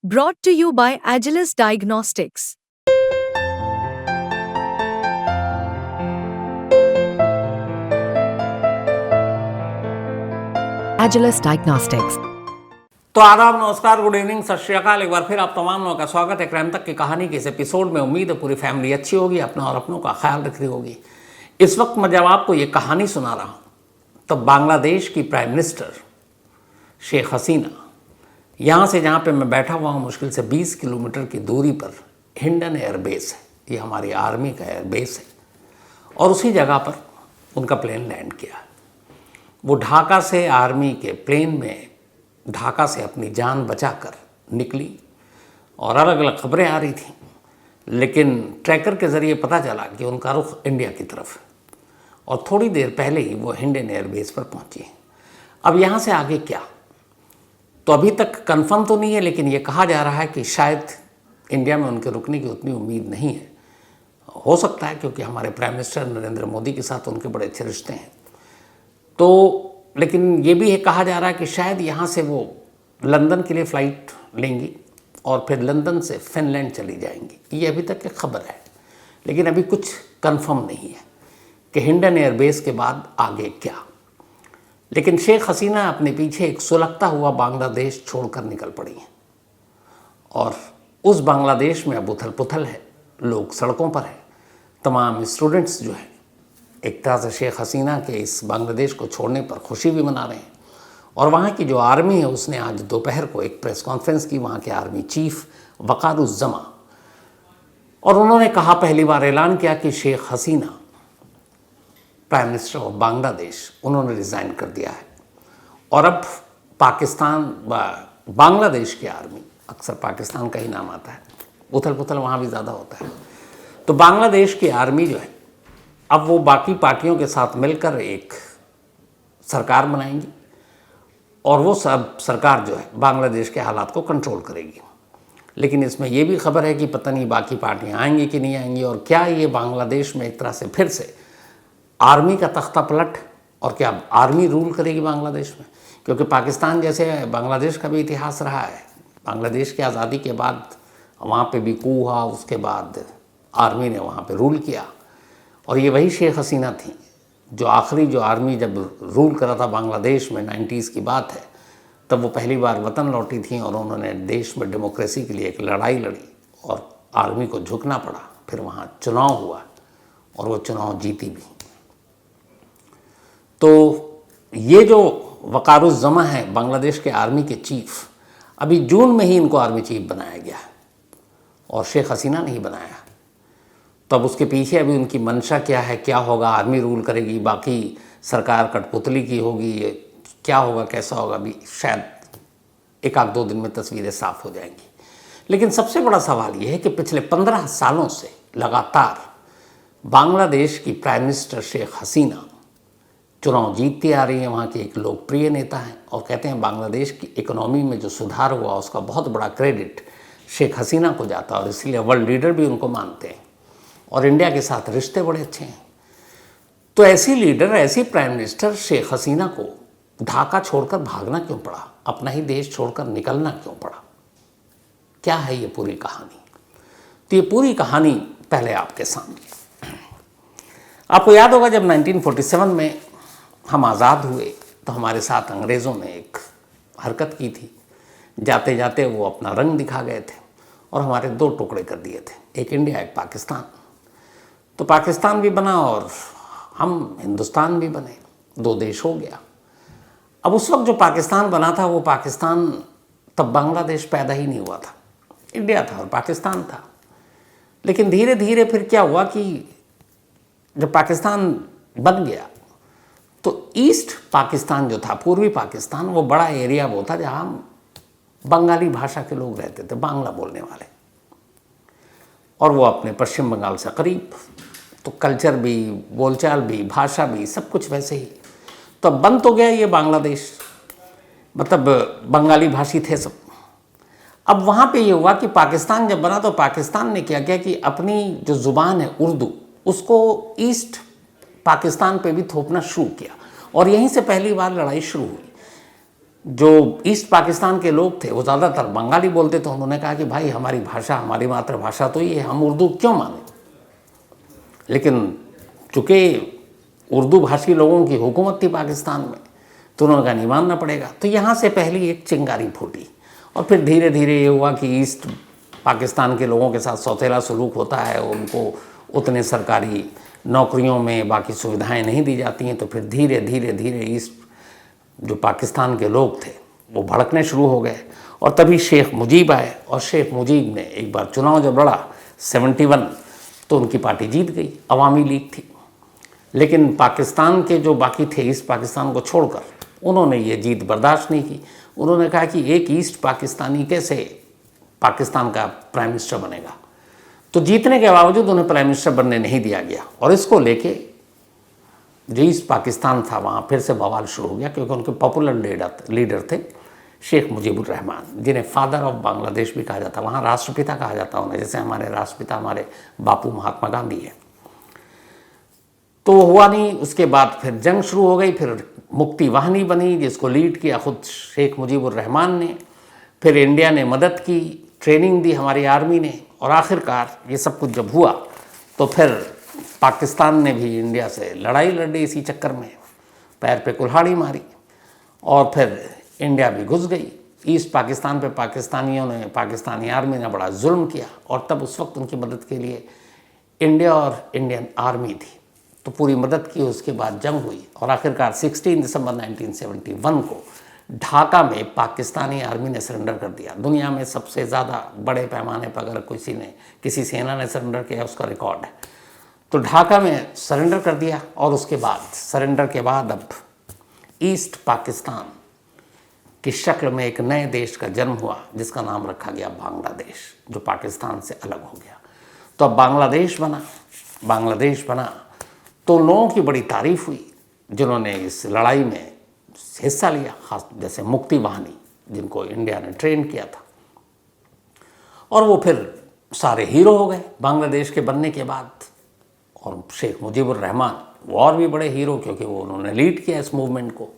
Brought to you by Agilus Diagnostics. Agilus Diagnostics. तो आदाब, नमस्कार, गुड इवनिंग, सत श्री अकाल। एक बार फिर आप तमाम लोगों का स्वागत है क्राइम तक की कहानी के इस एपिसोड में। उम्मीद है पूरी फैमिली अच्छी होगी, अपना और अपनों का ख्याल रख रही होगी। इस वक्त मैं जब आपको ये कहानी सुना रहा हूँ तब बांग्लादेश की प्राइम मिनिस्टर शेख हसीना, यहाँ से जहाँ पे मैं बैठा हुआ हूँ मुश्किल से 20 किलोमीटर की दूरी पर हिंडन एयरबेस है। ये हमारी आर्मी का एयरबेस है और उसी जगह पर उनका प्लेन लैंड किया। वो ढाका से आर्मी के प्लेन में ढाका से अपनी जान बचाकर निकली और अलग अलग खबरें आ रही थी, लेकिन ट्रैकर के ज़रिए पता चला कि उनका रुख इंडिया की तरफ है और थोड़ी देर पहले ही वो हिंडन एयरबेस पर पहुंची। अब यहाँ से आगे क्या, तो अभी तक कंफर्म तो नहीं है, लेकिन ये कहा जा रहा है कि शायद इंडिया में उनके रुकने की उतनी उम्मीद नहीं है। हो सकता है क्योंकि हमारे प्राइम मिनिस्टर नरेंद्र मोदी के साथ उनके बड़े अच्छे रिश्ते हैं। तो लेकिन ये भी है, कहा जा रहा है कि शायद यहाँ से वो लंदन के लिए फ़्लाइट लेंगी और फिर लंदन से फिनलैंड चली जाएंगी। ये अभी तक की खबर है, लेकिन अभी कुछ कंफर्म नहीं है कि हिंडन एयरबेस के बाद आगे क्या। लेकिन शेख हसीना अपने पीछे एक सुलगता हुआ बांग्लादेश छोड़कर निकल पड़ी हैं और उस बांग्लादेश में अब उथल पुथल है, लोग सड़कों पर हैं। तमाम स्टूडेंट्स जो हैं एक तरह से शेख हसीना के इस बांग्लादेश को छोड़ने पर खुशी भी मना रहे हैं। और वहाँ की जो आर्मी है उसने आज दोपहर को एक प्रेस कॉन्फ्रेंस की, वहाँ के आर्मी चीफ वक़ारुज़्ज़मा, और उन्होंने कहा, पहली बार ऐलान किया कि Sheikh Hasina prime minister of Bangladesh उन्होंने रिज़ाइन कर दिया है और अब पाकिस्तान बांग्लादेश की आर्मी, अक्सर पाकिस्तान का ही नाम आता है, उथल पुथल वहाँ भी ज़्यादा होता है, तो बांग्लादेश की आर्मी जो है अब वो बाकी पार्टियों के साथ मिलकर एक सरकार बनाएंगी और वो सब सरकार जो है बांग्लादेश के हालात को कंट्रोल करेगी। लेकिन इसमें ये भी खबर है कि पता नहीं बाकी पार्टियां आएंगी कि नहीं आएंगी, और क्या ये बांग्लादेश में एक तरह से फिर से आर्मी का तख्ता पलट, और क्या आर्मी रूल करेगी बांग्लादेश में। क्योंकि पाकिस्तान जैसे बांग्लादेश का भी इतिहास रहा है। बांग्लादेश की आज़ादी के बाद वहाँ पे भी कू हुआ, उसके बाद आर्मी ने वहाँ पे रूल किया, और ये वही शेख हसीना थी जो आखिरी जो आर्मी जब रूल करा था बांग्लादेश में, 90s की बात है, तब वो पहली बार वतन लौटी थी और उन्होंने देश में डेमोक्रेसी के लिए एक लड़ाई लड़ी और आर्मी को झुकना पड़ा। फिर वहाँ चुनाव हुआ और वो चुनाव जीती भी। तो ये जो वक़ारुज़्ज़मा है बांग्लादेश के आर्मी के चीफ, अभी जून में ही इनको आर्मी चीफ बनाया गया और शेख हसीना ने ही बनाया। तो अब उसके पीछे अभी उनकी मंशा क्या है, क्या होगा, आर्मी रूल करेगी, बाकी सरकार कठपुतली की होगी, क्या होगा, कैसा होगा, अभी शायद एक आध दो दिन में तस्वीरें साफ हो जाएंगी। लेकिन सबसे बड़ा सवाल ये है कि पिछले 15 सालों से लगातार बांग्लादेश की प्राइम मिनिस्टर शेख हसीना चुनाव जीतती आ रही है। वहाँ की एक लोकप्रिय नेता हैं और कहते हैं बांग्लादेश की इकोनॉमी में जो सुधार हुआ उसका बहुत बड़ा क्रेडिट शेख हसीना को जाता है और इसलिए वर्ल्ड लीडर भी उनको मानते हैं और इंडिया के साथ रिश्ते बड़े अच्छे हैं। तो ऐसी लीडर, ऐसी प्राइम मिनिस्टर शेख हसीना को ढाका छोड़कर भागना क्यों पड़ा, अपना ही देश छोड़कर निकलना क्यों पड़ा, क्या है ये पूरी कहानी। तो ये पूरी कहानी पहले आपके सामने। आपको याद होगा जब 1947 में हम आज़ाद हुए तो हमारे साथ अंग्रेज़ों ने एक हरकत की थी। जाते जाते वो अपना रंग दिखा गए थे और हमारे दो टुकड़े कर दिए थे, एक इंडिया एक पाकिस्तान। तो पाकिस्तान भी बना और हम हिंदुस्तान भी बने, दो देश हो गया। अब उस वक्त जो पाकिस्तान बना था वो पाकिस्तान, तब बांग्लादेश पैदा ही नहीं हुआ था, इंडिया था और पाकिस्तान था। लेकिन धीरे धीरे फिर क्या हुआ कि जब पाकिस्तान बन गया तो ईस्ट पाकिस्तान जो था, पूर्वी पाकिस्तान, वो बड़ा एरिया वो था जहाँ बंगाली भाषा के लोग रहते थे, बांग्ला बोलने वाले, और वो अपने पश्चिम बंगाल से करीब, तो कल्चर भी, बोलचाल भी, भाषा भी, सब कुछ वैसे ही। तो बन तो गया ये बांग्लादेश, मतलब बंगाली भाषी थे सब। अब वहाँ पे ये हुआ कि पाकिस्तान जब बना तो पाकिस्तान ने क्या किया कि अपनी जो ज़ुबान है उर्दू, उसको ईस्ट पाकिस्तान पे भी थोपना शुरू किया और यहीं से पहली बार लड़ाई शुरू हुई। जो ईस्ट पाकिस्तान के लोग थे वो ज़्यादातर बंगाली बोलते थे। उन्होंने कहा कि भाई हमारी भाषा, हमारी मातृभाषा तो ये है, हम उर्दू क्यों माने। लेकिन चूँकि उर्दू भाषी लोगों की हुकूमत थी पाकिस्तान में, तो उन्होंने कहा नहीं मानना पड़ेगा। तो यहाँ से पहली एक चिंगारी फूटी और फिर धीरे धीरे ये हुआ कि ईस्ट पाकिस्तान के लोगों के साथ सौतेला सलूक होता है, उनको उतने सरकारी नौकरियों में बाकी सुविधाएं नहीं दी जाती हैं। तो फिर धीरे धीरे धीरे ईस्ट जो पाकिस्तान के लोग थे वो भड़कने शुरू हो गए और तभी शेख मुजीब आए। और शेख मुजीब ने एक बार चुनाव जब लड़ा 71, तो उनकी पार्टी जीत गई, अवामी लीग थी। लेकिन पाकिस्तान के जो बाकी थे ईस्ट पाकिस्तान को छोड़कर, उन्होंने ये जीत बर्दाश्त नहीं की। उन्होंने कहा कि एक ईस्ट पाकिस्तानी कैसे पाकिस्तान का प्राइम मिनिस्टर बनेगा। तो जीतने के बावजूद उन्हें प्राइम मिनिस्टर बनने नहीं दिया गया और इसको लेके जो ईस्ट पाकिस्तान था वहाँ फिर से बवाल शुरू हो गया, क्योंकि उनके पॉपुलर लीडर थे शेख मुजीबुर रहमान, जिन्हें फादर ऑफ बांग्लादेश भी कहा जाता, वहाँ राष्ट्रपिता कहा जाता उन्हें, जैसे हमारे राष्ट्रपिता हमारे बापू महात्मा गांधी है। तो वो हुआ नहीं। उसके बाद फिर जंग शुरू हो गई, फिर मुक्ति वाहिनी बनी जिसको लीड किया खुद शेख मुजीबुर रहमान ने। फिर इंडिया ने मदद की, ट्रेनिंग दी हमारी आर्मी ने, और आखिरकार ये सब कुछ जब हुआ तो फिर पाकिस्तान ने भी इंडिया से लड़ाई लड़ी, इसी चक्कर में पैर पे कुल्हाड़ी मारी और फिर इंडिया भी घुस गई। ईस्ट पाकिस्तान पे पाकिस्तानियों ने, पाकिस्तानी आर्मी ने बड़ा जुल्म किया और तब उस वक्त उनकी मदद के लिए इंडिया और इंडियन आर्मी थी, तो पूरी मदद की। उसके बाद जंग हुई और आखिरकार 16 दिसंबर 1971 को ढाका में पाकिस्तानी आर्मी ने सरेंडर कर दिया। दुनिया में सबसे ज़्यादा बड़े पैमाने पर अगर किसी सेना ने सरेंडर किया उसका रिकॉर्ड है। तो ढाका में सरेंडर कर दिया और उसके बाद सरेंडर के बाद अब ईस्ट पाकिस्तान की शक्ल में एक नए देश का जन्म हुआ जिसका नाम रखा गया बांग्लादेश, जो पाकिस्तान से अलग हो गया। तो अब बांग्लादेश बना तो लोगों की बड़ी तारीफ हुई जिन्होंने इस लड़ाई में हिस्सा लिया, खास जैसे मुक्ति वाहिनी जिनको इंडिया ने ट्रेन किया था। और वो फिर सारे हीरो हो गए बांग्लादेश के बनने के बाद। और शेख मुजीबुर रहमान वो और भी बड़े हीरो, क्योंकि वो उन्होंने लीड किया इस मूवमेंट को।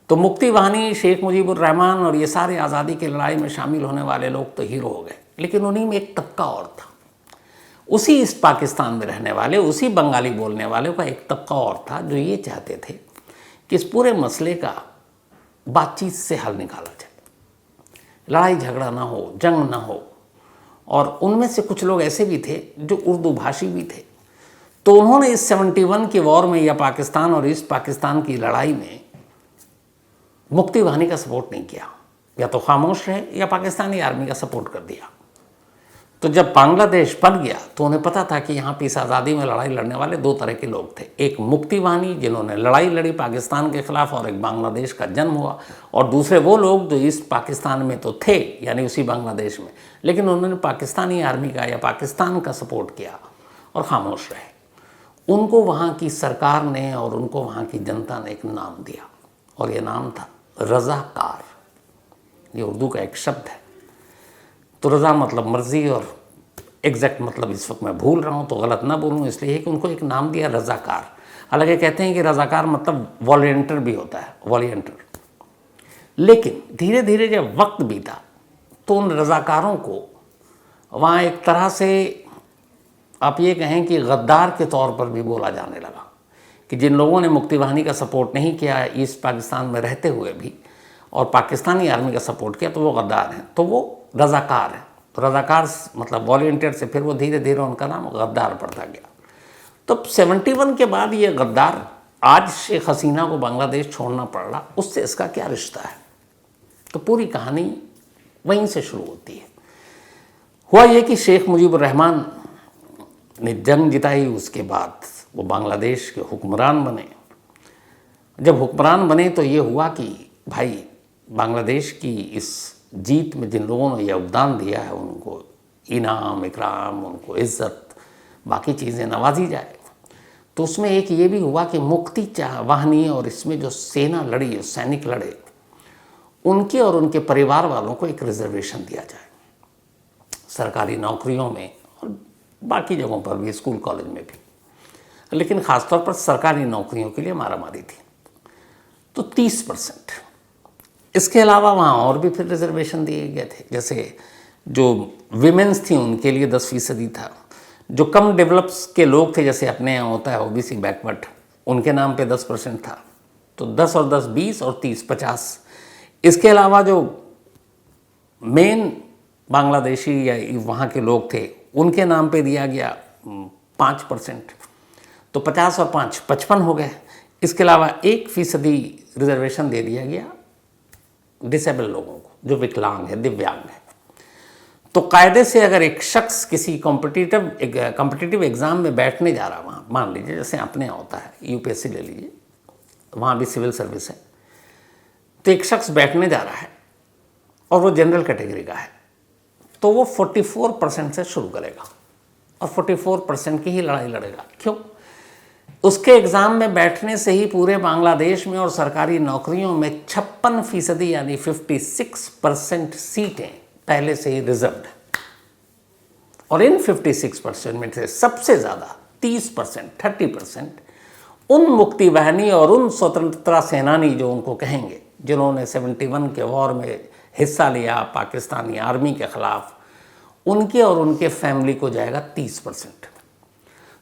तो मुक्ति वाहिनी, शेख मुजीबुर रहमान और ये सारे आज़ादी की लड़ाई में शामिल होने वाले लोग तो हीरो हो गए। लेकिन उन्हीं में एक तबका और था, उसी ईस्ट पाकिस्तान में रहने वाले, उसी बंगाली बोलने वाले का एक तबका और था जो ये चाहते थे कि इस पूरे मसले का बातचीत से हल निकाला जाए, लड़ाई झगड़ा ना हो, जंग ना हो। और उनमें से कुछ लोग ऐसे भी थे जो उर्दू भाषी भी थे। तो उन्होंने इस 71 के वॉर में या पाकिस्तान और ईस्ट पाकिस्तान की लड़ाई में मुक्ति वाहिनी का सपोर्ट नहीं किया, या तो खामोश रहे या पाकिस्तानी आर्मी का सपोर्ट कर दिया। तो जब बांग्लादेश बन गया तो उन्हें पता था कि यहाँ पे इस आज़ादी में लड़ाई लड़ने वाले दो तरह के लोग थे, एक मुक्ति वाहिनी जिन्होंने लड़ाई लड़ी पाकिस्तान के खिलाफ और एक बांग्लादेश का जन्म हुआ, और दूसरे वो लोग जो ईस्ट पाकिस्तान में तो थे यानी उसी बांग्लादेश में, लेकिन उन्होंने पाकिस्तानी आर्मी का या पाकिस्तान का सपोर्ट किया और खामोश रहे। उनको वहाँ की सरकार ने और उनको वहाँ की जनता ने एक नाम दिया और ये नाम था रज़ाकार। ये उर्दू का एक शब्द है। तो रज़ा मतलब मर्ज़ी और एग्जैक्ट मतलब इस वक्त मैं भूल रहा हूँ तो गलत ना बोलूँ, इसलिए कि उनको एक नाम दिया रज़ाकार। हालांकि कहते हैं कि रज़ाकार मतलब वॉलंटियर भी होता है, वॉलंटियर। लेकिन धीरे धीरे जब वक्त बीता तो उन रज़ाकारों को वहाँ एक तरह से आप ये कहें कि गद्दार के तौर पर भी बोला जाने लगा, कि जिन लोगों ने मुक्ति वाहिनी का सपोर्ट नहीं किया ईस्ट पाकिस्तान में रहते हुए भी और पाकिस्तानी आर्मी का सपोर्ट किया तो वो गद्दार हैं, तो वो रज़ाकार हैं। तो रज़ाकार मतलब वॉलंटियर से फिर वो धीरे धीरे उनका नाम गद्दार पड़ता गया। तो 71 के बाद ये गद्दार, आज शेख हसीना को बांग्लादेश छोड़ना पड़ रहा, उससे इसका क्या रिश्ता है? तो पूरी कहानी वहीं से शुरू होती है। हुआ ये कि शेख मुजीबुर रहमान ने जंग जिताई, उसके बाद वो बांग्लादेश के हुक्मरान बने। जब हुक्मरान बने तो ये हुआ कि भाई बांग्लादेश की इस जीत में जिन लोगों ने योगदान दिया है उनको इनाम इकराम, उनको इज़्ज़त, बाकी चीज़ें नवाजी जाए। तो उसमें एक ये भी हुआ कि मुक्ति वाहिनी और इसमें जो सेना लड़ी, सैनिक लड़े, उनके और उनके परिवार वालों को एक रिजर्वेशन दिया जाए सरकारी नौकरियों में और बाकी जगहों पर भी, स्कूल कॉलेज में भी, लेकिन ख़ासतौर पर सरकारी नौकरियों के लिए मारामारी थी। तो 30%, इसके अलावा वहाँ और भी फिर रिजर्वेशन दिए गए थे, जैसे जो विमेंस थी उनके लिए 10% था, जो कम डेवलप्स के लोग थे जैसे अपने यहाँ होता है ओबीसी बैकवर्ड, उनके नाम पे 10% था। तो 10 और 10 20 और 30 50। इसके अलावा जो मेन बांग्लादेशी या वहाँ के लोग थे उनके नाम पे दिया गया 5%, तो 50 और 5 55 हो गए। इसके अलावा 1% रिजर्वेशन दे दिया गया डिसेबल लोगों को, जो विकलांग है, दिव्यांग है। तो कायदे से अगर एक शख्स किसी कॉम्पिटिटिव एग्ज़ाम में बैठने जा रहा, वहाँ मान लीजिए जैसे अपने यहाँ होता है यूपीएससी ले लीजिए, वहाँ भी सिविल सर्विस है, तो एक शख्स बैठने जा रहा है और वो जनरल कैटेगरी का है, तो वो 44% से शुरू करेगा और 44% की ही लड़ाई लड़ेगा। क्यों? उसके एग्ज़ाम में बैठने से ही पूरे बांग्लादेश में और सरकारी नौकरियों में 56% यानी 56% सीटें पहले से ही रिजर्व्ड है। और इन 56% में से सबसे ज़्यादा 30% उन मुक्ति वाहिनी और उन स्वतंत्रता सेनानी जो उनको कहेंगे, जिन्होंने 71 के वॉर में हिस्सा लिया पाकिस्तानी आर्मी के ख़िलाफ़, उनके और उनके फैमिली को जाएगा 30%।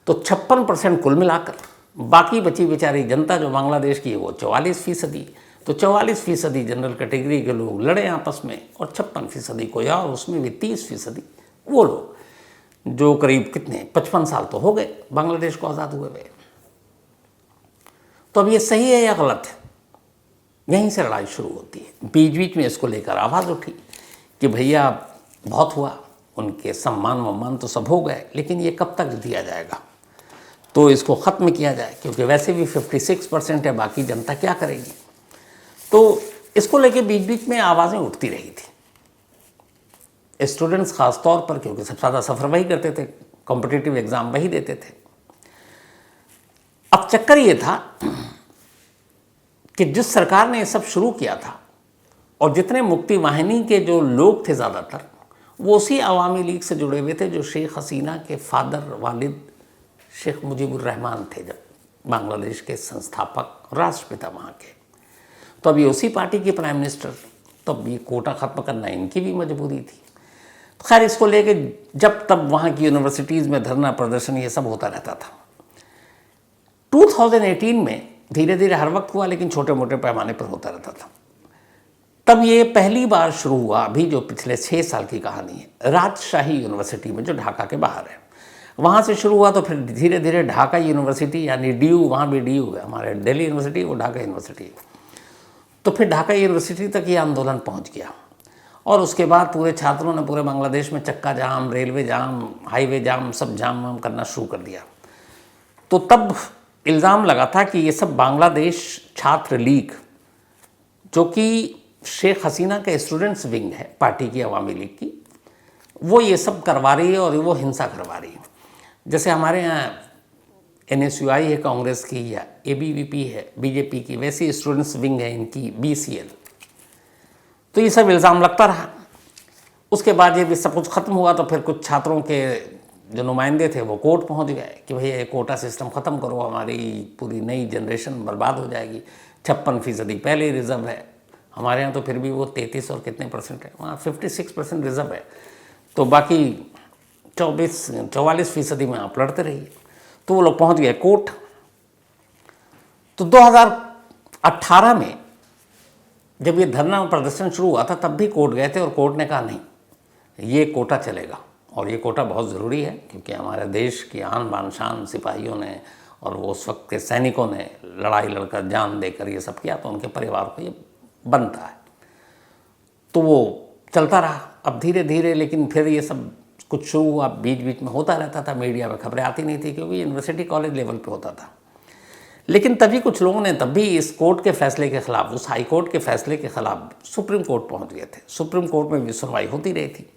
तो 56% कुल मिलाकर बाकी बची बेचारी जनता जो बांग्लादेश की है वो 44%। तो 44% जनरल कैटेगरी के लोग लड़े आपस में, और 56% कोई और, उसमें भी 30% वो लोग जो करीब कितने 55 साल तो हो गए बांग्लादेश को आज़ाद हुए हुए। तो अब ये सही है या गलत है? यहीं से लड़ाई शुरू होती है। बीच बीच में इसको लेकर आवाज़ उठी कि भैया बहुत हुआ, उनके सम्मान वम्मान तो सब हो गए, लेकिन ये कब तक दिया जाएगा, तो इसको ख़त्म किया जाए, क्योंकि वैसे भी 56% है, बाकी जनता क्या करेगी। तो इसको लेके बीच बीच में आवाज़ें उठती रही थी। स्टूडेंट्स ख़ास तौर पर, क्योंकि सबसे ज़्यादा सफ़र वही करते थे, कॉम्पिटिटिव एग्ज़ाम वही देते थे। अब चक्कर ये था कि जिस सरकार ने ये सब शुरू किया था और जितने मुक्ति वाहिनी के जो लोग थे ज़्यादातर, वो उसी अवामी लीग से जुड़े हुए थे जो शेख हसीना के फादर वालिद शेख मुजीबुर रहमान थे, जब बांग्लादेश के संस्थापक राष्ट्रपिता वहाँ के। तो अब ये उसी पार्टी के प्राइम मिनिस्टर, तब ये कोटा ख़त्म करना इनकी भी मजबूरी थी। तो खैर इसको लेके जब तब वहाँ की यूनिवर्सिटीज़ में धरना प्रदर्शन ये सब होता रहता था। 2018 में धीरे धीरे हर वक्त हुआ, लेकिन छोटे मोटे पैमाने पर होता रहता था। तब ये पहली बार शुरू हुआ, अभी जो पिछले 6 साल की कहानी है, राजशाही यूनिवर्सिटी में जो ढाका के बाहर है, वहाँ से शुरू हुआ। तो फिर धीरे धीरे ढाका यूनिवर्सिटी यानी DU, वहाँ भी DU है, हमारे दिल्ली यूनिवर्सिटी वो ढाका यूनिवर्सिटी, तो फिर ढाका यूनिवर्सिटी तक ये आंदोलन पहुँच गया। और उसके बाद पूरे छात्रों ने पूरे बांग्लादेश में चक्का जाम, रेलवे जाम, हाईवे जाम, सब जाम वाम करना शुरू कर दिया। तो तब इल्ज़ाम लगा था कि ये सब बांग्लादेश छात्र लीग, जो कि शेख हसीना का स्टूडेंट्स विंग है पार्टी की, अवामी लीग की, वो ये सब करवा रही है और वो हिंसा करवा रही है। जैसे हमारे यहाँ NSUI है कांग्रेस की, या ABVP है BJP की, वैसी स्टूडेंट्स विंग है इनकी BCL। तो ये सब इल्ज़ाम लगता रहा। उसके बाद ये भी सब कुछ ख़त्म हुआ, तो फिर कुछ छात्रों के जो नुमाइंदे थे वो कोर्ट पहुंच गए कि भैया ये कोटा सिस्टम ख़त्म करो, हमारी पूरी नई जनरेशन बर्बाद हो जाएगी। 56% पहले ही रिज़र्व है, हमारे यहाँ तो फिर भी वो 33 और कितने % है, वहाँ 56% रिज़र्व है, तो बाकी 44% में आप लड़ते रहिए। तो वो लोग पहुँच गए कोर्ट। तो 2018 में जब ये धरना प्रदर्शन शुरू हुआ था, तब भी कोर्ट गए थे और कोर्ट ने कहा नहीं, ये कोटा चलेगा और ये कोटा बहुत ज़रूरी है, क्योंकि हमारे देश की आन बान शान सिपाहियों ने और वो उस वक्त के सैनिकों ने लड़ाई लड़कर जान देकर ये सब किया, तो उनके परिवार को ये बनता है। तो वो चलता रहा। अब धीरे धीरे लेकिन फिर ये सब कुछ शुरू हुआ, बीच बीच में होता रहता था, मीडिया में खबरें आती नहीं थी, क्योंकि यूनिवर्सिटी कॉलेज लेवल पे होता था। लेकिन तभी कुछ लोगों ने तब भी इस कोर्ट के फैसले के ख़िलाफ़, उस हाई कोर्ट के फैसले के ख़िलाफ़ सुप्रीम कोर्ट पहुंच गए थे। सुप्रीम कोर्ट में भी सुनवाई होती रही थी।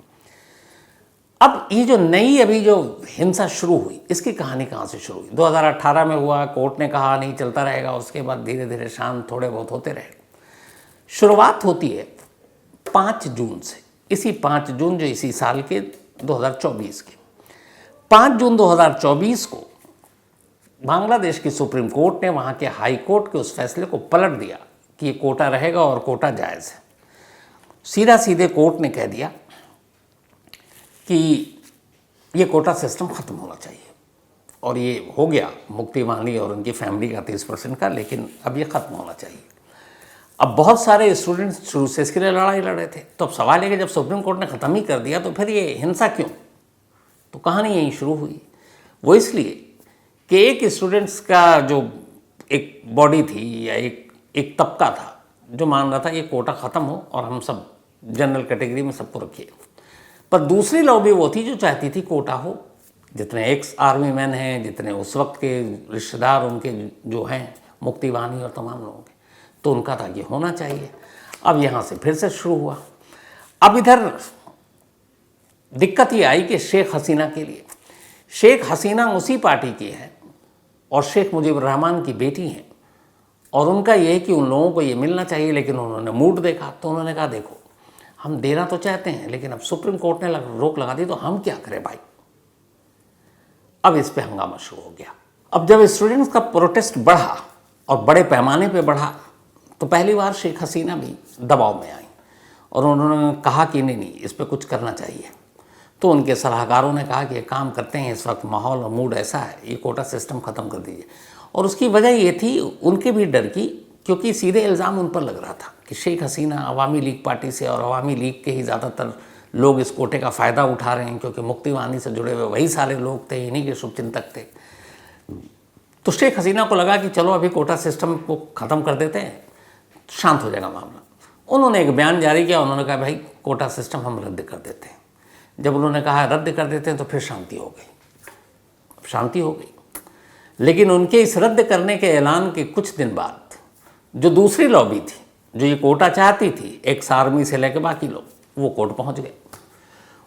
अब ये जो नई अभी जो हिंसा शुरू हुई, इसकी कहानी कहाँ से शुरू हुई? 2018 में हुआ, कोर्ट ने कहा नहीं चलता रहेगा, उसके बाद धीरे धीरे शांत थोड़े बहुत होते रहे। शुरुआत होती है 5 जून से, इसी 5 जून जो इसी साल के 2024 के 5 जून 2024 को बांग्लादेश की सुप्रीम कोर्ट ने वहाँ के हाई कोर्ट के उस फैसले को पलट दिया कि ये कोटा रहेगा और कोटा जायज़ है। सीधा सीधे कोर्ट ने कह दिया कि ये कोटा सिस्टम ख़त्म होना चाहिए, और ये हो गया मुक्ति वाणी और उनकी फैमिली का 30% का, लेकिन अब ये ख़त्म होना चाहिए। अब बहुत सारे स्टूडेंट्स शुरू से इसके लिए लड़ाई लड़ रहे थे। तो अब सवाल है कि जब सुप्रीम कोर्ट ने ख़त्म ही कर दिया तो फिर ये हिंसा क्यों? तो कहानी यहीं शुरू हुई। वो इसलिए कि एक स्टूडेंट्स का जो एक बॉडी थी या एक तबका था जो मान रहा था ये कोटा ख़त्म हो और हम सब जनरल कैटेगरी में सबको रखिए, पर दूसरी लॉबी वो थी जो चाहती थी कोटा हो। जितने एक्स आर्मी मैन हैं, जितने उस वक्त के रिश्तेदार उनके जो हैं मुक्ति वाणी और तमाम लोगों के, तो उनका था कि होना चाहिए। अब यहाँ से फिर से शुरू हुआ। अब इधर दिक्कत ये आई कि शेख हसीना के लिए, शेख हसीना उसी पार्टी की है और शेख मुजीबुर रहमान की बेटी हैं, और उनका ये है कि उन लोगों को ये मिलना चाहिए, लेकिन उन्होंने मूड देखा तो उन्होंने कहा देखो हम देना तो चाहते हैं, लेकिन अब सुप्रीम कोर्ट ने रोक लगा दी तो हम क्या करें भाई। अब इस पे हंगामा शुरू हो गया। अब जब स्टूडेंट्स का प्रोटेस्ट बढ़ा और बड़े पैमाने पे बढ़ा तो पहली बार शेख हसीना भी दबाव में आई और उन्होंने कहा कि नहीं इस पे कुछ करना चाहिए। तो उनके सलाहकारों ने कहा कि ये काम करते हैं, इस वक्त माहौल और मूड ऐसा है, ये कोटा सिस्टम ख़त्म कर दीजिए। और उसकी वजह ये थी उनके भी डर की, क्योंकि सीधे इल्ज़ाम उन पर लग रहा था कि शेख हसीना अवामी लीग पार्टी से और अवामी लीग के ही ज़्यादातर लोग इस कोटे का फ़ायदा उठा रहे हैं, क्योंकि मुक्ति वाणी से जुड़े हुए वही सारे लोग थे, इन्हीं के शुभचिंतक थे। तो शेख हसीना को लगा कि चलो अभी कोटा सिस्टम को ख़त्म कर देते हैं, शांत हो जाएगा मामला। उन्होंने एक बयान जारी किया, उन्होंने कहा भाई कोटा सिस्टम हम रद्द कर देते हैं। जब उन्होंने कहा रद्द कर देते हैं तो फिर शांति हो गई, शांति हो गई। लेकिन उनके इस रद्द करने के ऐलान के कुछ दिन बाद जो दूसरी लॉबी थी जो ये कोटा चाहती थी, एक्स आर्मी से लेकर बाकी लोग, वो कोर्ट पहुंच गए।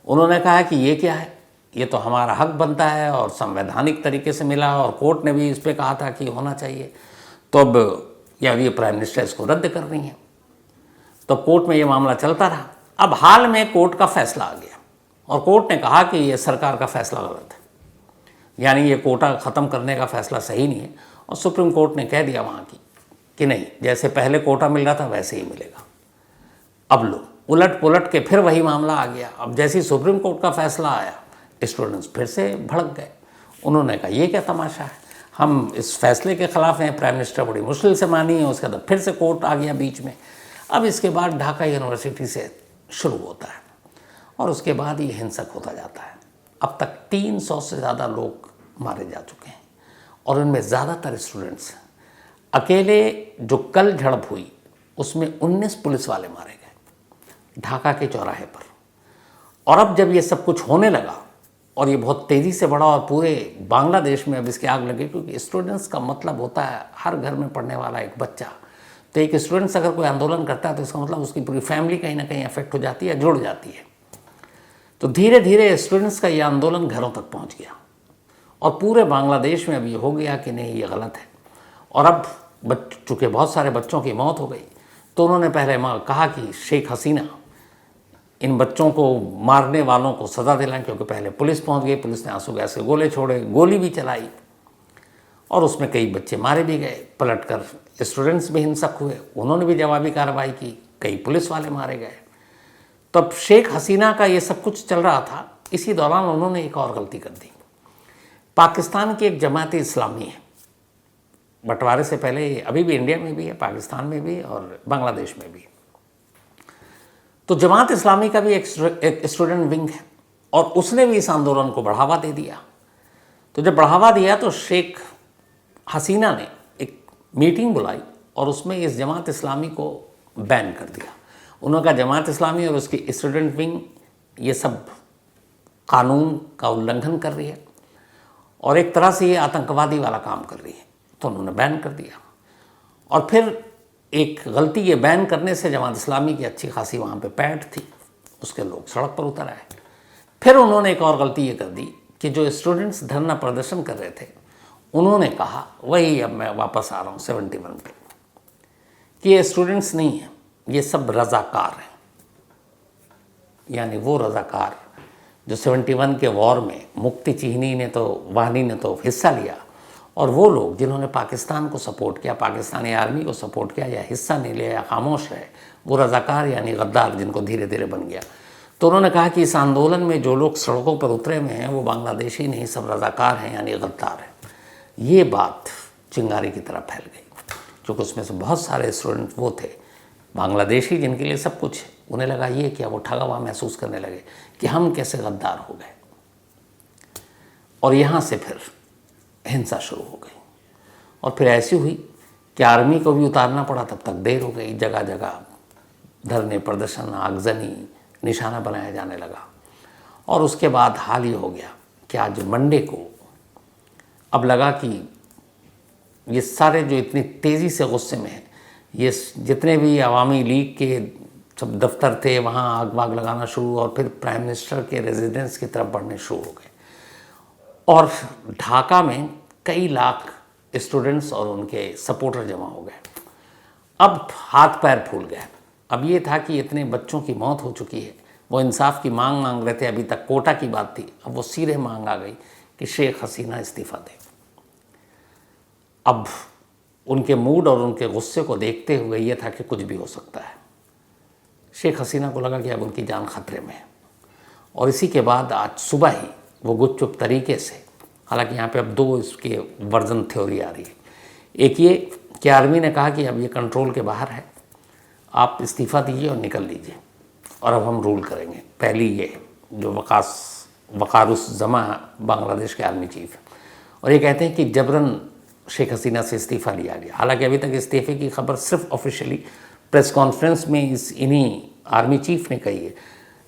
उन्होंने कहा कि ये क्या है, ये तो हमारा हक बनता है और संवैधानिक तरीके से मिला, और कोर्ट ने भी इस पर कहा था कि होना चाहिए, तो अब या ये प्राइम मिनिस्टर इसको रद्द कर रही हैं। तो कोर्ट में ये मामला चलता रहा। अब हाल में कोर्ट का फैसला आ गया और कोर्ट ने कहा कि ये सरकार का फैसला गलत है, यानी ये कोटा ख़त्म करने का फैसला सही नहीं है। और सुप्रीम कोर्ट ने कह दिया वहाँ की कि नहीं, जैसे पहले कोटा मिल रहा था वैसे ही मिलेगा। अब लो उलट पुलट के फिर वही मामला आ गया। अब जैसे ही सुप्रीम कोर्ट का फैसला आया, स्टूडेंट्स फिर से भड़क गए। उन्होंने कहा ये क्या तमाशा है, हम इस फैसले के ख़िलाफ़ हैं, प्राइम मिनिस्टर बड़ी मुश्किल से मानी है। उसके बाद फिर से कोर्ट आ गया बीच में। अब इसके बाद ढाका यूनिवर्सिटी से शुरू होता है और उसके बाद ये हिंसक होता जाता है। अब तक 300 से ज़्यादा लोग मारे जा चुके हैं और उनमें ज़्यादातर स्टूडेंट्स हैं। अकेले जो कल झड़प हुई उसमें 19 पुलिस वाले मारे गए ढाका के चौराहे पर। और अब जब ये सब कुछ होने लगा और ये बहुत तेज़ी से बढ़ा और पूरे बांग्लादेश में अब इसकी आग लगी, क्योंकि स्टूडेंट्स का मतलब होता है हर घर में पढ़ने वाला एक बच्चा। तो एक स्टूडेंट्स अगर कोई आंदोलन करता है तो इसका मतलब उसकी पूरी फैमिली कहीं ना कहीं अफेक्ट हो जाती है, जुड़ जाती है। तो धीरे धीरे स्टूडेंट्स का ये आंदोलन घरों तक पहुंच गया और पूरे बांग्लादेश में अब ये हो गया कि नहीं ये गलत है। और अब चूँकि बहुत सारे बच्चों की मौत हो गई तो उन्होंने पहले कहा कि शेख हसीना इन बच्चों को मारने वालों को सज़ा दिलाएं, क्योंकि पहले पुलिस पहुंच गई, पुलिस ने आंसू गैस के गोले छोड़े, गोली भी चलाई और उसमें कई बच्चे मारे भी गए। पलटकर स्टूडेंट्स भी हिंसक हुए, उन्होंने भी जवाबी कार्रवाई की, कई पुलिस वाले मारे गए। तब शेख हसीना का ये सब कुछ चल रहा था। इसी दौरान उन्होंने एक और गलती कर दी। पाकिस्तान की एक जमात इस्लामी है, बंटवारे से पहले अभी भी इंडिया में भी है, पाकिस्तान में भी और बांग्लादेश में भी। तो जमात इस्लामी का भी एक स्टूडेंट विंग है और उसने भी इस आंदोलन को बढ़ावा दे दिया। तो जब बढ़ावा दिया तो शेख हसीना ने एक मीटिंग बुलाई और उसमें इस जमात इस्लामी को बैन कर दिया। उन्होंने कहा जमात इस्लामी और उसकी स्टूडेंट विंग ये सब कानून का उल्लंघन कर रही है और एक तरह से ये आतंकवादी वाला काम कर रही है, तो उन्होंने बैन कर दिया। और फिर एक गलती ये बैन करने से जमात इस्लामी की अच्छी खासी वहाँ पे पैठ थी, उसके लोग सड़क पर उतर आए। फिर उन्होंने एक और गलती ये कर दी कि जो स्टूडेंट्स धरना प्रदर्शन कर रहे थे उन्होंने कहा, वही अब मैं वापस आ रहा हूँ 71 पे, कि ये स्टूडेंट्स नहीं हैं, ये सब रज़ाकार हैं। यानी वो रज़ाकार जो 71 के वॉर में मुक्ति चिन्ही ने तो वानी ने तो हिस्सा लिया और वो लोग जिन्होंने पाकिस्तान को सपोर्ट किया, पाकिस्तानी आर्मी को सपोर्ट किया या हिस्सा नहीं लिया या खामोश रहे, वो रज़ाकार यानी गद्दार जिनको धीरे धीरे बन गया। तो उन्होंने कहा कि इस आंदोलन में जो लोग सड़कों पर उतरे हुए हैं वो बांग्लादेशी नहीं, सब रज़ाकार हैं यानी गद्दार हैं। ये बात चिंगारी की तरह फैल गई, क्योंकि उसमें से बहुत सारे स्टूडेंट वो थे बांग्लादेशी जिनके लिए सब कुछ है। उन्हें लगा ये क्या, वो ठगा हुआ महसूस करने लगे कि हम कैसे गद्दार हो गए। और यहाँ से फिर हिंसा शुरू हो गई और फिर ऐसी हुई कि आर्मी को भी उतारना पड़ा। तब तक देर हो गई, जगह जगह धरने, प्रदर्शन, आगजनी, निशाना बनाया जाने लगा। और उसके बाद हाल ही हो गया कि आज मंडे को अब लगा कि ये सारे जो इतनी तेज़ी से गुस्से में हैं, ये जितने भी अवामी लीग के सब दफ्तर थे वहाँ आग वाग लगाना शुरू, और फिर प्राइम मिनिस्टर के रेजिडेंस की तरफ बढ़ने शुरू हो गए। और ढाका में कई लाख स्टूडेंट्स और उनके सपोर्टर जमा हो गए। अब हाथ पैर फूल गए। अब ये था कि इतने बच्चों की मौत हो चुकी है, वो इंसाफ की मांग रहे थे। अभी तक कोटा की बात थी, अब वो सीधे मांग आ गई कि शेख हसीना इस्तीफ़ा दें। अब उनके मूड और उनके गुस्से को देखते हुए ये था कि कुछ भी हो सकता है। शेख हसीना को लगा कि अब उनकी जान खतरे में है। और इसी के बाद आज सुबह ही वो गुपचुप तरीके से, हालांकि यहाँ पे अब दो इसके वर्जन थ्योरी आ रही है। एक ये कि आर्मी ने कहा कि अब ये कंट्रोल के बाहर है, आप इस्तीफ़ा दीजिए और निकल लीजिए और अब हम रूल करेंगे। पहली ये जो वकारुज़्ज़मा बांग्लादेश के आर्मी चीफ, और ये कहते हैं कि जबरन शेख हसीना से इस्तीफ़ा लिया गया। हालांकि अभी तक इस्तीफ़े की खबर सिर्फ ऑफिशियली प्रेस कॉन्फ्रेंस में इन्हीं आर्मी चीफ ने कही है।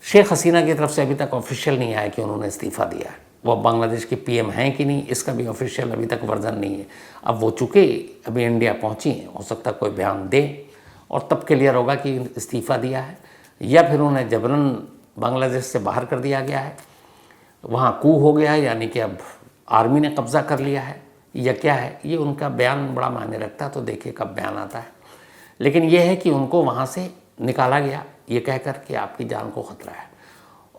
शेख हसीना की तरफ से अभी तक ऑफिशियल नहीं आया कि उन्होंने इस्तीफ़ा दिया है। वो अब बांग्लादेश की पीएम हैं कि नहीं, इसका भी ऑफिशियल अभी तक वर्जन नहीं है। अब वो चूँकि अभी इंडिया पहुँची हैं, हो सकता है कोई बयान दे और तब क्लियर होगा कि इस्तीफ़ा दिया है या फिर उन्हें जबरन बांग्लादेश से बाहर कर दिया गया है, वहाँ कू हो गया है, यानी कि अब आर्मी ने कब्ज़ा कर लिया है, या क्या है। ये उनका बयान बड़ा मायने रखता है, तो देखिए कब बयान आता है। लेकिन यह है कि उनको वहाँ से निकाला गया ये कहकर कि आपकी जान को ख़तरा है।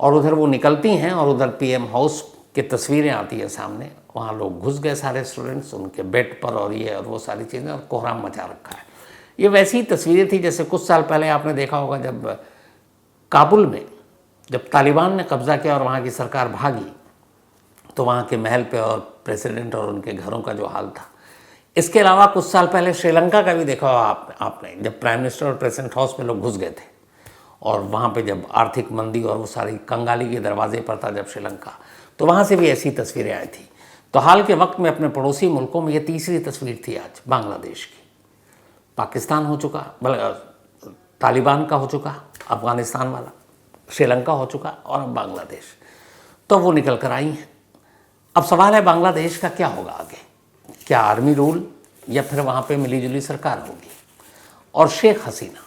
और उधर वो निकलती हैं और उधर पीएम हाउस की तस्वीरें आती हैं सामने। वहाँ लोग घुस गए सारे स्टूडेंट्स उनके बेड पर, और ये और वो सारी चीज़ें, और कोहराम मचा रखा है। ये वैसी ही तस्वीरें थी जैसे कुछ साल पहले आपने देखा होगा जब काबुल में जब तालिबान ने कब्ज़ा किया और वहाँ की सरकार भागी, तो वहाँ के महल पे और प्रेसिडेंट और उनके घरों का जो हाल था। इसके अलावा कुछ साल पहले श्रीलंका का भी देखा होगा आपने, जब प्राइम मिनिस्टर और प्रेसिडेंट हाउस में लोग घुस गए थे और वहाँ पे जब आर्थिक मंदी और वो सारी कंगाली के दरवाजे पर था जब श्रीलंका, तो वहाँ से भी ऐसी तस्वीरें आई थी। तो हाल के वक्त में अपने पड़ोसी मुल्कों में ये तीसरी तस्वीर थी आज बांग्लादेश की। पाकिस्तान हो चुका, तालिबान का हो चुका, अफ़गानिस्तान वाला, श्रीलंका हो चुका, और अब बांग्लादेश। तो वो निकल कर आई हैं। अब सवाल है बांग्लादेश का क्या होगा आगे, क्या आर्मी रूल या फिर वहाँ पे मिलीजुली सरकार होगी। और शेख हसीना,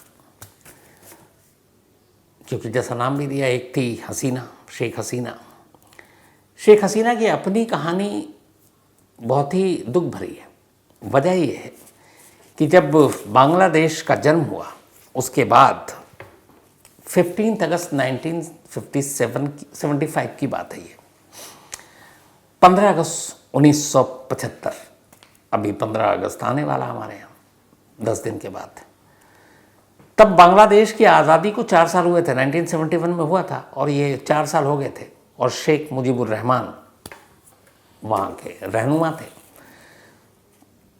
क्योंकि जैसा नाम भी दिया, एक थी हसीना, शेख हसीना। शेख हसीना की अपनी कहानी बहुत ही दुख भरी है। वजह यह है कि जब बांग्लादेश का जन्म हुआ उसके बाद 15 अगस्त 1975 की बात है ये। 15 अगस्त 1975, अभी 15 अगस्त आने वाला हमारे यहाँ 10 दिन के बाद। तब बांग्लादेश की आज़ादी को 4 साल हुए थे, 1971 में हुआ था और ये 4 साल हो गए थे। और शेख मुजीबुर रहमान वहाँ के रहनुमा थे।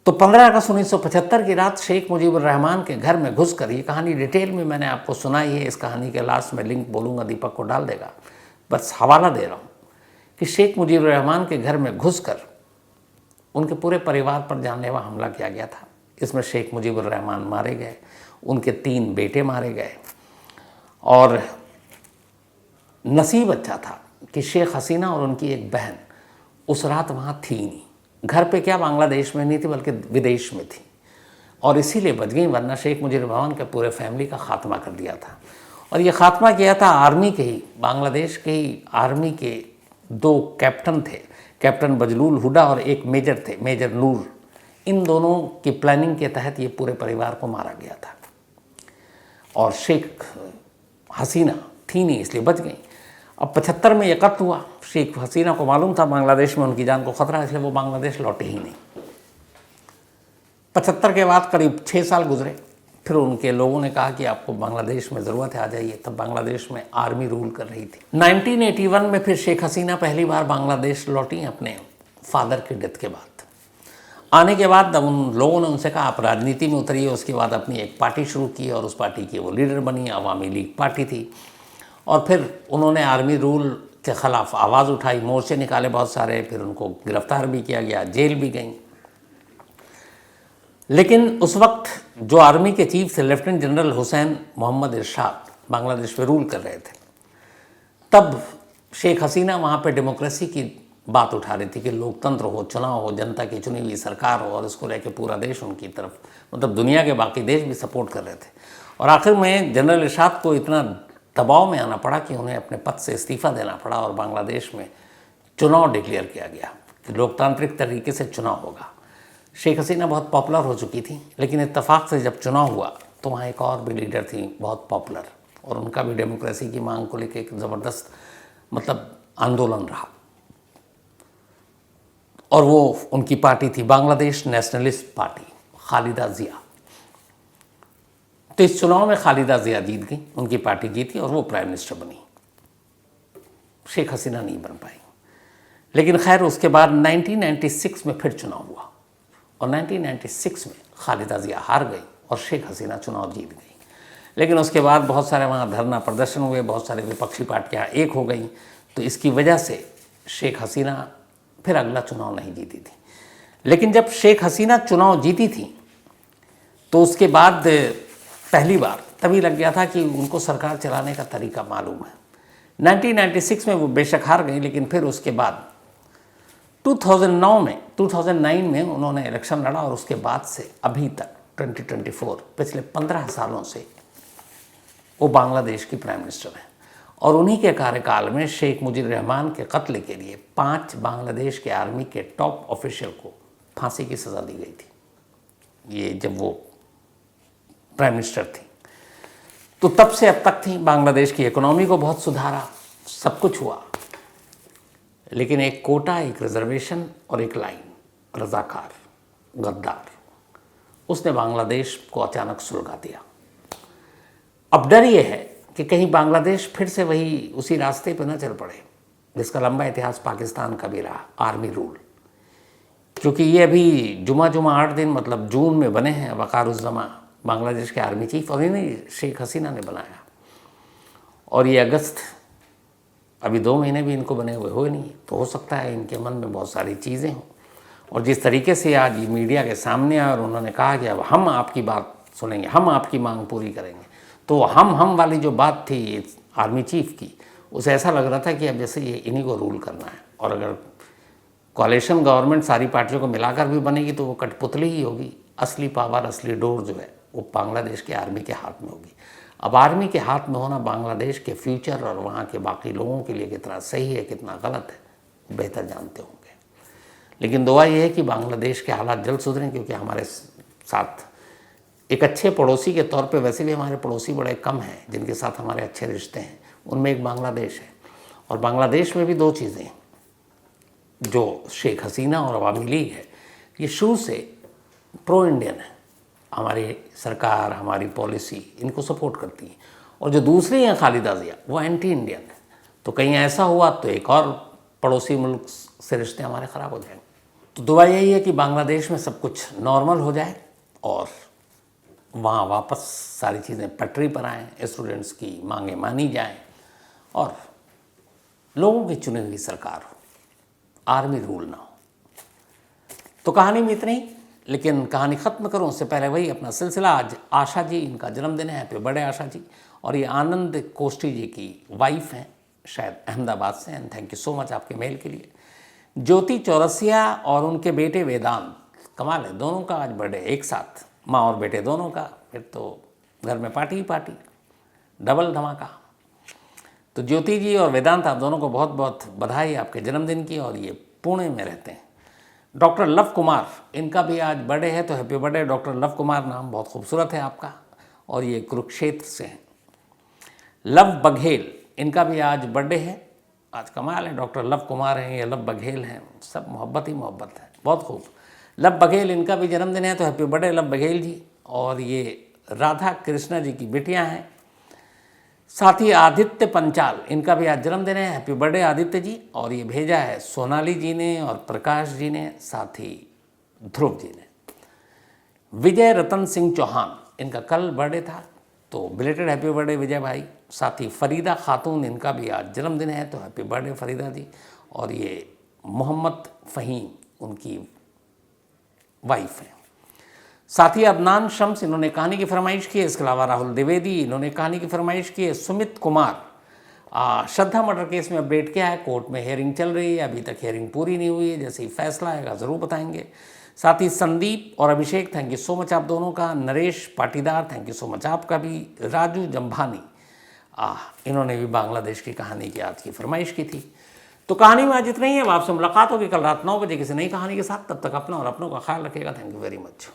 तो 15 अगस्त 1975 की रात शेख मुजीबुर रहमान के घर में घुसकर, ये कहानी डिटेल में मैंने आपको सुनाई है, इस कहानी के लास्ट में लिंक बोलूँगा, दीपक को डाल देगा, बस हवाला दे रहा हूँ कि शेख मुजीबुर रहमान के घर में घुसकर उनके पूरे परिवार पर जानलेवा हमला किया गया था। इसमें शेख मुजीबुर रहमान मारे गए, उनके 3 बेटे मारे गए। और नसीब अच्छा था कि शेख हसीना और उनकी एक बहन उस रात वहाँ थी नहीं, घर पे क्या बांग्लादेश में नहीं थी बल्कि विदेश में थी, और इसीलिए बच गई, वरना शेख मुजीबुर रहमान के पूरे फैमिली का खात्मा कर दिया था। और ये खात्मा किया था आर्मी के ही, बांग्लादेश के ही आर्मी के 2 कैप्टन थे, कैप्टन बजलुल हुडा और एक मेजर थे, मेजर नूर। इन दोनों की प्लानिंग के तहत ये पूरे परिवार को मारा गया था। और शेख हसीना थी नहीं इसलिए बच गई। अब 75 में ये कत्ल हुआ। शेख हसीना को मालूम था बांग्लादेश में उनकी जान को खतरा है, इसलिए वो बांग्लादेश लौटे ही नहीं। 75 के बाद करीब 6 साल गुजरे, फिर उनके लोगों ने कहा कि आपको बांग्लादेश में ज़रूरत है, आ जाइए। तब बांग्लादेश में आर्मी रूल कर रही थी। 1981 में फिर शेख हसीना पहली बार बांग्लादेश लौटी अपने फादर की डेथ के बाद। आने के बाद उन लोगों ने उनसे कहा आप राजनीति में उतरिए। उसके बाद अपनी एक पार्टी शुरू की और उस पार्टी की वो लीडर बनी, अवामी लीग पार्टी थी। और फिर उन्होंने आर्मी रूल के ख़िलाफ़ आवाज़ उठाई, मोर्चे निकाले बहुत सारे, फिर उनको गिरफ्तार भी किया गया, जेल भी गई। लेकिन उस वक्त जो आर्मी के चीफ थे लेफ्टिनेंट जनरल हुसैन मोहम्मद इरशाद बांग्लादेश पे रूल कर रहे थे। तब शेख हसीना वहाँ पे डेमोक्रेसी की बात उठा रही थी कि लोकतंत्र हो, चुनाव हो, जनता की चुनी हुई सरकार हो, और इसको लेके पूरा देश उनकी तरफ, मतलब दुनिया के बाकी देश भी सपोर्ट कर रहे थे। और आखिर में जनरल इरशाद को इतना दबाव में आना पड़ा कि उन्हें अपने पद से इस्तीफ़ा देना पड़ा और बांग्लादेश में चुनाव डिक्लेयर किया गया कि लोकतांत्रिक तरीके से चुनाव होगा। शेख हसीना बहुत पॉपुलर हो चुकी थी, लेकिन इत्तेफाक से जब चुनाव हुआ तो वहाँ एक और भी लीडर थी बहुत पॉपुलर, और उनका भी डेमोक्रेसी की मांग को लेकर एक ज़बरदस्त मतलब आंदोलन रहा। और वो उनकी पार्टी थी बांग्लादेश नेशनलिस्ट पार्टी, खालिदा जिया। तो इस चुनाव में खालिदा जिया जीत गई, उनकी पार्टी जीती और वो प्राइम मिनिस्टर बनी। शेख हसीना नहीं बन पाई। लेकिन खैर उसके बाद 1996 में फिर चुनाव हुआ और 1996 में खालिदा जिया हार गई और शेख हसीना चुनाव जीत गई। लेकिन उसके बाद बहुत सारे वहाँ धरना प्रदर्शन हुए, बहुत सारे विपक्षी पार्टियाँ एक हो गई। तो इसकी वजह से शेख हसीना फिर अगला चुनाव नहीं जीती थी। लेकिन जब शेख हसीना चुनाव जीती थी तो उसके बाद पहली बार तभी लग गया था कि उनको सरकार चलाने का तरीका मालूम है। 1996 में वो बेशक हार गई, लेकिन फिर उसके बाद 2009 में उन्होंने इलेक्शन लड़ा और उसके बाद से अभी तक 2024 पिछले 15 सालों से वो बांग्लादेश की प्राइम मिनिस्टर हैं। और उन्हीं के कार्यकाल में शेख मुजीब रहमान के कत्ल के लिए 5 बांग्लादेश के आर्मी के टॉप ऑफिशियल को फांसी की सज़ा दी गई थी, ये जब वो प्राइम मिनिस्टर थी। तो तब से अब तक थी, बांग्लादेश की इकोनॉमी को बहुत सुधारा, सब कुछ हुआ। लेकिन एक कोटा, एक रिजर्वेशन और एक लाइन, रजाकार गद्दार, उसने बांग्लादेश को अचानक सुलगा दिया। अब डर ये है कि कहीं बांग्लादेश फिर से वही उसी रास्ते पर न चल पड़े जिसका लंबा इतिहास पाकिस्तान का भी रहा, आर्मी रूल। क्योंकि ये अभी जुमा 8 दिन मतलब जून में बने हैं वक़ारुज़्ज़मा बांग्लादेश के आर्मी चीफ, और इन्हें शेख हसीना ने बनाया। और ये अगस्त, अभी 2 महीने भी इनको बने हुए नहीं। तो हो सकता है इनके मन में बहुत सारी चीज़ें हों। और जिस तरीके से आज ये मीडिया के सामने आए और उन्होंने कहा कि अब हम आपकी बात सुनेंगे, हम आपकी मांग पूरी करेंगे, तो हम वाली जो बात थी आर्मी चीफ की, उसे ऐसा लग रहा था कि अब जैसे ये इन्हीं को रूल करना है। और अगर कोalition गवर्नमेंट सारी पार्टियों को मिलाकर भी बनेगी तो वो कठपुतली ही होगी। असली पावर, असली डोर जो है वो बांग्लादेश के आर्मी के हाथ में होगी। अब आर्मी के हाथ में होना बांग्लादेश के फ्यूचर और वहाँ के बाकी लोगों के लिए कितना सही है, कितना गलत है, बेहतर जानते होंगे। लेकिन दुआ ये है कि बांग्लादेश के हालात जल्द सुधरें, क्योंकि हमारे साथ एक अच्छे पड़ोसी के तौर पे, वैसे भी हमारे पड़ोसी बड़े कम हैं जिनके साथ हमारे अच्छे रिश्ते हैं, उनमें एक बांग्लादेश है। और बांग्लादेश में भी 2 चीज़ें जो शेख हसीना और अवामी लीग है, ये शुरू से प्रो इंडियन है। हमारी सरकार, हमारी पॉलिसी इनको सपोर्ट करती है। और जो दूसरी हैं खालिदा जिया, वो एंटी इंडियन है। तो कहीं ऐसा हुआ तो एक और पड़ोसी मुल्क से रिश्ते हमारे ख़राब हो जाएंगे। तो दुआ यही है कि बांग्लादेश में सब कुछ नॉर्मल हो जाए और वहाँ वापस सारी चीज़ें पटरी पर आएँ, स्टूडेंट्स की मांगें मानी जाएं और लोगों की चुनी हुई सरकार हो, आर्मी रूल ना हो। तो कहानी में इतनी ही, लेकिन कहानी ख़त्म करूं उससे पहले वही अपना सिलसिला। आज आशा जी, इनका जन्मदिन है, हैप्पी बर्थडे आशा जी। और ये आनंद कोष्टी जी की वाइफ हैं, शायद अहमदाबाद से। And thank you so much आपके मेल के लिए। ज्योति चौरसिया और उनके बेटे वेदांत, कमाल है, दोनों का आज बर्थडे एक साथ, माँ और बेटे दोनों का। फिर तो घर में पार्टी ही पार्टी, डबल धमाका। तो ज्योति जी और वेदांत, आप दोनों को बहुत बहुत बधाई आपके जन्मदिन की। और ये पुणे में रहते हैं। डॉक्टर लव कुमार, इनका भी आज बर्थडे है, तो happy birthday doctor love Kumar. नाम बहुत खूबसूरत है आपका। और ये कुरुक्षेत्र से हैं। लव बघेल, इनका भी आज बर्थडे है। आज कमाल है, डॉक्टर लव कुमार हैं, ये लव बघेल हैं, सब मोहब्बत ही मोहब्बत है, बहुत खूब। लब बघेल, इनका भी जन्मदिन है, तो हैप्पी बर्थडे लब बघेल जी। और ये राधा कृष्णा जी की बेटियां हैं। साथ ही आदित्य पंचाल, इनका भी आज जन्मदिन है, हैप्पी बर्थडे आदित्य जी। और ये भेजा है सोनाली जी ने और प्रकाश जी ने, साथ ही ध्रुव जी ने। विजय रतन सिंह चौहान, इनका कल बर्थडे था, तो बिलेटेड हैप्पी बर्थडे विजय भाई। साथ ही फरीदा खातून, इनका भी आज जन्मदिन है, तो हैप्पी बर्थडे फरीदा जी। और ये मोहम्मद फ़हीम उनकी वाइफ है। साथ ही अदनान शम्स, इन्होंने कहानी की फरमाइश की है। इसके अलावा राहुल द्विवेदी, इन्होंने कहानी की फरमाइश की है। सुमित कुमार, श्रद्धा मर्डर केस में अपडेट किया है, कोर्ट में हियरिंग चल रही है, अभी तक हियरिंग पूरी नहीं हुई है, जैसे ही फैसला आएगा ज़रूर बताएंगे। साथ ही संदीप और अभिषेक, थैंक यू सो मच आप दोनों का। Naresh Patidar, thank you so much आपका भी। राजू जम्भानी, इन्होंने भी बांग्लादेश की कहानी की आज की फरमाइश की थी। तो कहानी में आज इतना ही है। अब आपसे मुलाकात होगी कल रात 9 बजे किसी नई कहानी के साथ। तब तक अपना और अपनों का ख्याल रखिएगा। Thank you very much.